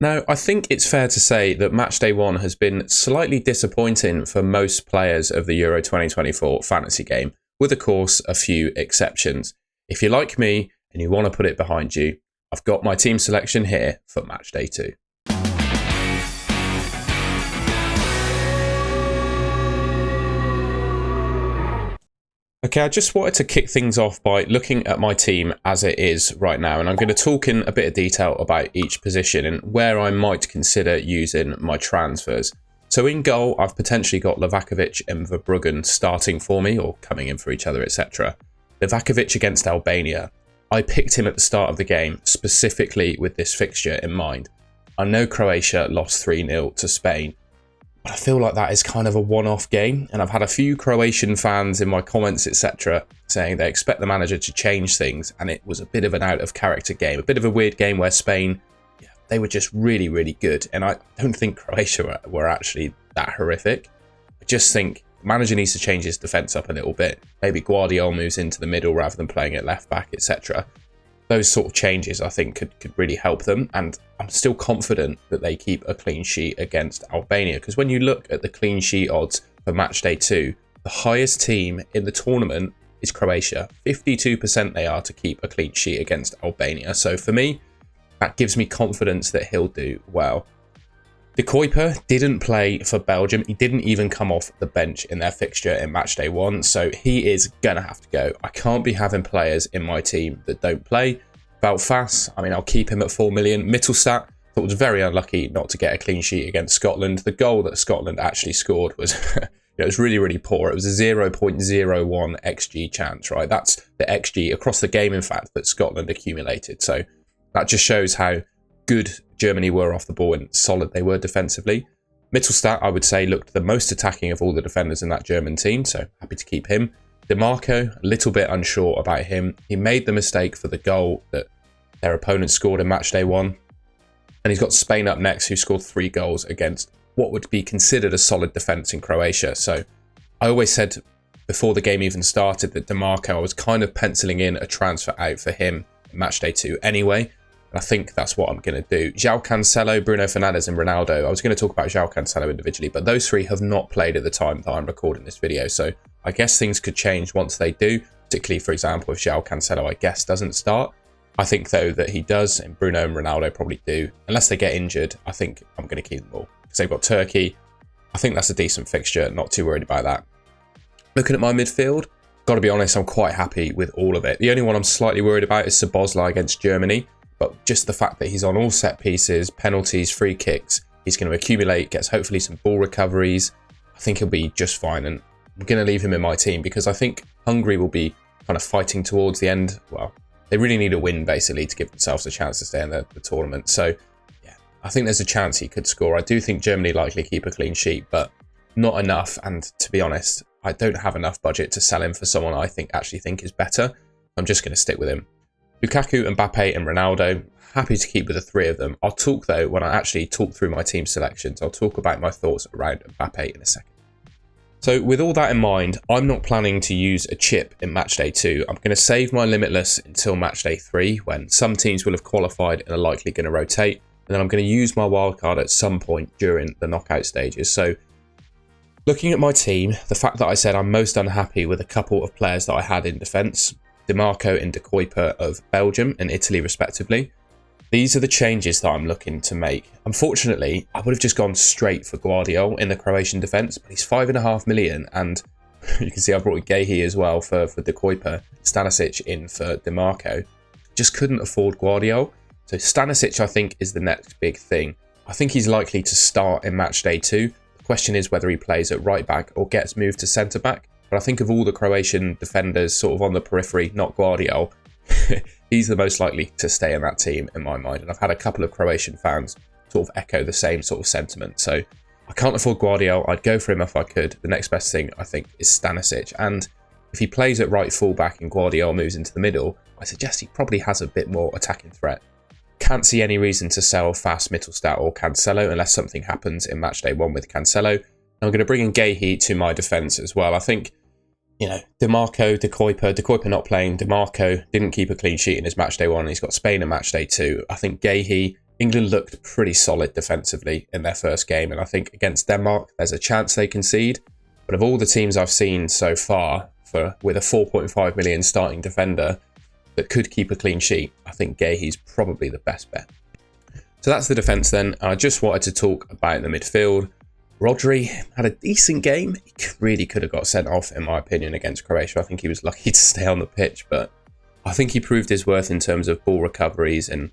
Now, I think it's fair to say that Matchday 1 has been slightly disappointing for most players of the Euro 2024 fantasy game, with of course a few exceptions. If you're like me and you want to put it behind you, I've got my team selection here for Matchday 2. Okay, I just wanted to kick things off by looking at my team as it is right now, and I'm going to talk in a bit of detail about each position and where I might consider using my transfers. So in goal, I've potentially got Livakovic and Verbruggen starting for me, or coming in for each other, etc. Livakovic against Albania. I picked him at the start of the game, specifically with this fixture in mind. I know Croatia lost 3-0 to Spain, but I feel like that is kind of a one-off game, and I've had a few Croatian fans in my comments, etc., saying they expect the manager to change things, and it was a bit of an out-of-character game, a bit of a weird game where Spain, they were just really, really good, and I don't think Croatia were actually that horrific. I just think the manager needs to change his defence up a little bit. Maybe Guardiola moves into the middle rather than playing at left-back, etc. Those sort of changes, I think, could really help them. And I'm still confident that they keep a clean sheet against Albania. Because when you look at the clean sheet odds for Matchday 2, the highest team in the tournament is Croatia. 52% they are to keep a clean sheet against Albania. So for me, that gives me confidence that he'll do well. De Kuiper didn't play for Belgium. He didn't even come off the bench in their fixture in Matchday 1, so he is going to have to go. I can't be having players in my team that don't play. Belfast, I mean, I'll keep him at 4 million. Mittelstadt, thought was very unlucky not to get a clean sheet against Scotland. The goal that Scotland actually scored was, it was really, really poor. It was a 0.01 XG chance, right? That's the XG across the game, in fact, that Scotland accumulated. So that just shows how good Germany were off the ball and solid they were defensively. Mittelstadt, I would say, looked the most attacking of all the defenders in that German team, so happy to keep him. DeMarco, a little bit unsure about him. He made the mistake for the goal that their opponent scored in Matchday 1. And he's got Spain up next, who scored 3 goals against what would be considered a solid defence in Croatia. So I always said before the game even started that DeMarco, I was kind of penciling in a transfer out for him in Matchday 2 anyway. I think that's what I'm going to do. João Cancelo, Bruno Fernandes and Ronaldo. I was going to talk about João Cancelo individually, but those 3 have not played at the time that I'm recording this video. So I guess things could change once they do, particularly, for example, if João Cancelo, I guess, doesn't start. I think, though, that he does, and Bruno and Ronaldo probably do. Unless they get injured, I think I'm going to keep them all. Because they've got Turkey. I think that's a decent fixture. Not too worried about that. Looking at my midfield, got to be honest, I'm quite happy with all of it. The only one I'm slightly worried about is Szoboszlai against Germany. But just the fact that he's on all set pieces, penalties, free kicks, he's going to accumulate, gets hopefully some ball recoveries. I think he'll be just fine. And I'm going to leave him in my team because I think Hungary will be kind of fighting towards the end. Well, they really need a win, basically, to give themselves a chance to stay in the tournament. So, yeah, I think there's a chance he could score. I do think Germany likely keep a clean sheet, but not enough. And to be honest, I don't have enough budget to sell him for someone I actually think is better. I'm just going to stick with him. Lukaku, Mbappe and Ronaldo, happy to keep with the 3 of them. I'll talk, though, when I actually talk through my team selections, I'll talk about my thoughts around Mbappe in a second. So with all that in mind, I'm not planning to use a chip in Matchday 2. I'm going to save my Limitless until Matchday 3, when some teams will have qualified and are likely going to rotate. And then I'm going to use my wildcard at some point during the knockout stages. So looking at my team, the fact that I said I'm most unhappy with a couple of players that I had in defence, DeMarco and De Kuiper of Belgium and Italy respectively. These are the changes that I'm looking to make. Unfortunately, I would have just gone straight for Guardiola in the Croatian defence, but he's 5.5 million, and you can see I brought in Gahey as well for De Kuiper, Stanisic in for DeMarco. Just couldn't afford Guardiola. So Stanisic, I think, is the next big thing. I think he's likely to start in Matchday 2. The question is whether he plays at right back or gets moved to centre back. But I think of all the Croatian defenders sort of on the periphery, not Guardiola, he's the most likely to stay in that team in my mind. And I've had a couple of Croatian fans sort of echo the same sort of sentiment. So I can't afford Guardiola. I'd go for him if I could. The next best thing, I think, is Stanisic. And if he plays at right fullback and Guardiola moves into the middle, I suggest he probably has a bit more attacking threat. Can't see any reason to sell fast Mittelstadt or Cancelo unless something happens in Matchday 1 with Cancelo. And I'm going to bring in Gahey to my defence as well. I think, you know, DeMarco, De Kuiper not playing. DeMarco didn't keep a clean sheet in his Matchday 1. He's got Spain in Matchday 2. I think Gahey England looked pretty solid defensively in their first game, and I think against Denmark, there's a chance they concede. But of all the teams I've seen so far, with a 4.5 million starting defender that could keep a clean sheet, I think Guehi's probably the best bet. So that's the defence then. I just wanted to talk about the midfield. Rodri had a decent game. He really could have got sent off, in my opinion, against Croatia. I think he was lucky to stay on the pitch, but I think he proved his worth in terms of ball recoveries, and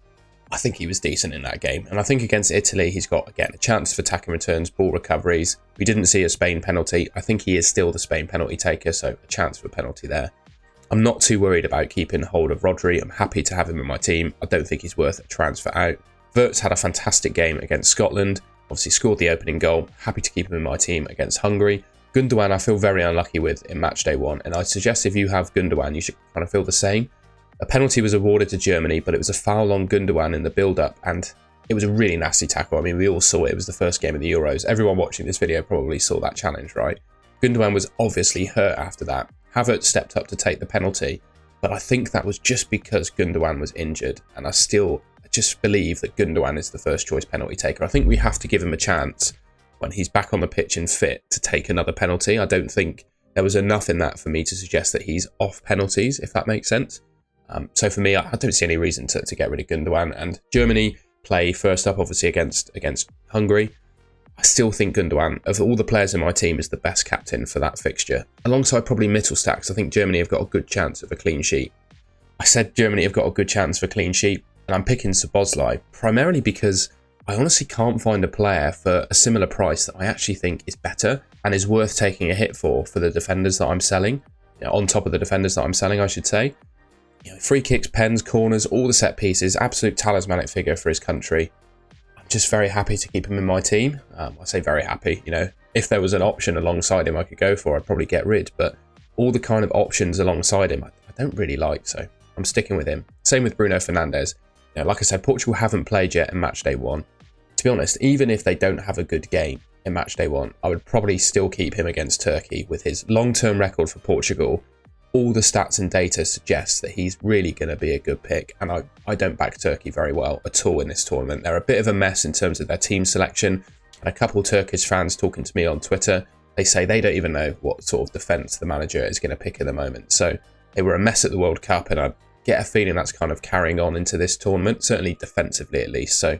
I think he was decent in that game. And I think against Italy, he's got, again, a chance for attacking returns, ball recoveries. We didn't see a Spain penalty. I think he is still the Spain penalty taker, so a chance for a penalty there. I'm not too worried about keeping hold of Rodri. I'm happy to have him in my team. I don't think he's worth a transfer out. Wirtz had a fantastic game against Scotland. Obviously scored the opening goal. Happy to keep him in my team against Hungary. Gundogan I feel very unlucky with in Matchday 1, and I suggest if you have Gundogan, you should kind of feel the same. A penalty was awarded to Germany, but it was a foul on Gundogan in the build-up, and it was a really nasty tackle. I mean, we all saw it. It was the first game of the Euros. Everyone watching this video probably saw that challenge, right? Gundogan was obviously hurt after that. Havertz stepped up to take the penalty, but I think that was just because Gundogan was injured, and I just believe that Gundogan is the first choice penalty taker. I think we have to give him a chance when he's back on the pitch and fit to take another penalty. I don't think there was enough in that for me to suggest that he's off penalties, if that makes sense. So for me, I don't see any reason to get rid of Gundogan. And Germany play first up, obviously, against Hungary. I still think Gundogan, of all the players in my team, is the best captain for that fixture. Alongside probably Mittelstadt, I think Germany have got a good chance of a clean sheet. I said Germany have got a good chance for a clean sheet, and I'm picking Szoboszlai primarily because I honestly can't find a player for a similar price that I actually think is better and is worth taking a hit for the defenders that I'm selling. On top of the defenders that I'm selling, I should say. Free kicks, pens, corners, all the set pieces, absolute talismanic figure for his country. I'm just very happy to keep him in my team. I say very happy, if there was an option alongside him I could go for, I'd probably get rid, but all the kind of options alongside him I don't really like, so I'm sticking with him. Same with Bruno Fernandes. Like I said, Portugal haven't played yet in Matchday 1. To be honest, even if they don't have a good game in Matchday 1, I would probably still keep him against Turkey. With his long-term record for Portugal, all the stats and data suggest that he's really going to be a good pick, and I don't back Turkey very well at all in this tournament. They're a bit of a mess in terms of their team selection, and a couple of Turkish fans talking to me on Twitter, they say they don't even know what sort of defence the manager is going to pick at the moment. So they were a mess at the World Cup, and I get a feeling that's kind of carrying on into this tournament, certainly defensively at least. So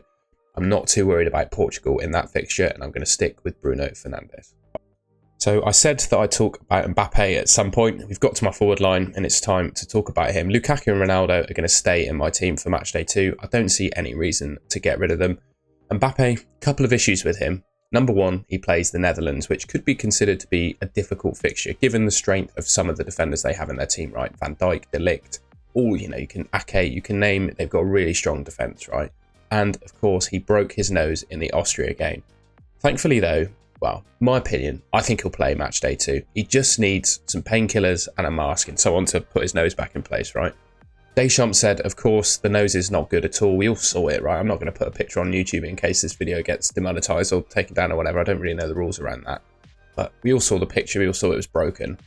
I'm not too worried about Portugal in that fixture, and I'm going to stick with Bruno Fernandes. So I said that I'd talk about Mbappe at some point. We've got to my forward line, and it's time to talk about him. Lukaku and Ronaldo are going to stay in my team for Matchday 2. I don't see any reason to get rid of them. Mbappe, a couple of issues with him. Number one, he plays the Netherlands, which could be considered to be a difficult fixture, given the strength of some of the defenders they have in their team, right? Van Dijk, De Ligt, you can name it. They've got a really strong defence, right? And, of course, he broke his nose in the Austria game. Thankfully, though, well, my opinion, I think he'll play Matchday 2. He just needs some painkillers and a mask and so on to put his nose back in place, right? Deschamps said, of course, the nose is not good at all. We all saw it, right? I'm not going to put a picture on YouTube in case this video gets demonetized or taken down or whatever. I don't really know the rules around that. But we all saw the picture. We all saw it was broken.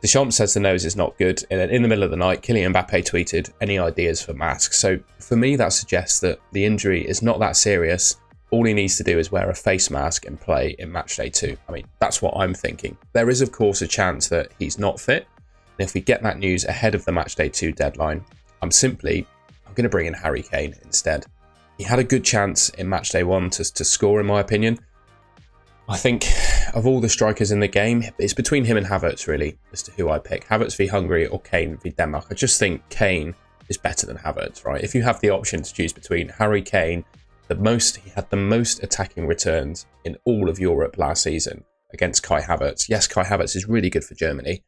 Deschamps says the nose is not good. And then in the middle of the night, Kylian Mbappe tweeted, any ideas for masks? So for me, that suggests that the injury is not that serious. All he needs to do is wear a face mask and play in Matchday 2. I mean, that's what I'm thinking. There is, of course, a chance that he's not fit. And if we get that news ahead of the Matchday 2 deadline, I'm going to bring in Harry Kane instead. He had a good chance in Matchday 1 to score, in my opinion. I think of all the strikers in the game, it's between him and Havertz, really, as to who I pick. Havertz v Hungary or Kane v Denmark. I just think Kane is better than Havertz, right? If you have the option to choose between Harry Kane, he had the most attacking returns in all of Europe last season against Kai Havertz. Yes, Kai Havertz is really good for Germany.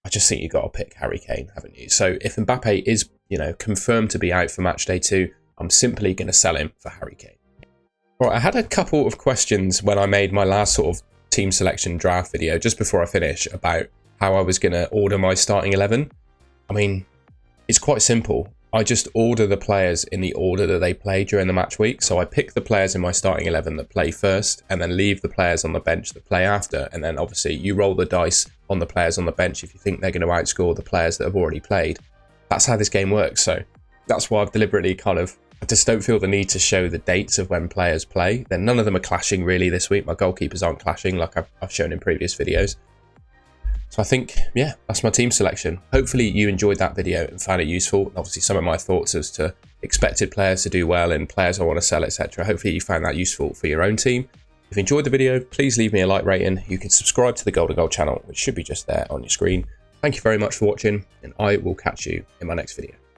I just think you've got to pick Harry Kane, haven't you? So if Mbappe is, confirmed to be out for Matchday 2, I'm simply going to sell him for Harry Kane. Right, I had a couple of questions when I made my last sort of team selection draft video, just before I finish, about how I was going to order my starting 11. I mean, it's quite simple. I just order the players in the order that they play during the match week. So I pick the players in my starting 11 that play first, and then leave the players on the bench that play after. And then obviously you roll the dice on the players on the bench if you think they're going to outscore the players that have already played. That's how this game works. So that's why I've deliberately kind of I just don't feel the need to show the dates of when players play. Then none of them are clashing really this week. My goalkeepers aren't clashing like I've shown in previous videos. So I think, yeah, that's my team selection. Hopefully you enjoyed that video and found it useful. Obviously some of my thoughts as to expected players to do well and players I want to sell, etc. Hopefully you found that useful for your own team. If you enjoyed the video, please leave me a like rating. You can subscribe to the Golden Goal channel, which should be just there on your screen. Thank you very much for watching, and I will catch you in my next video.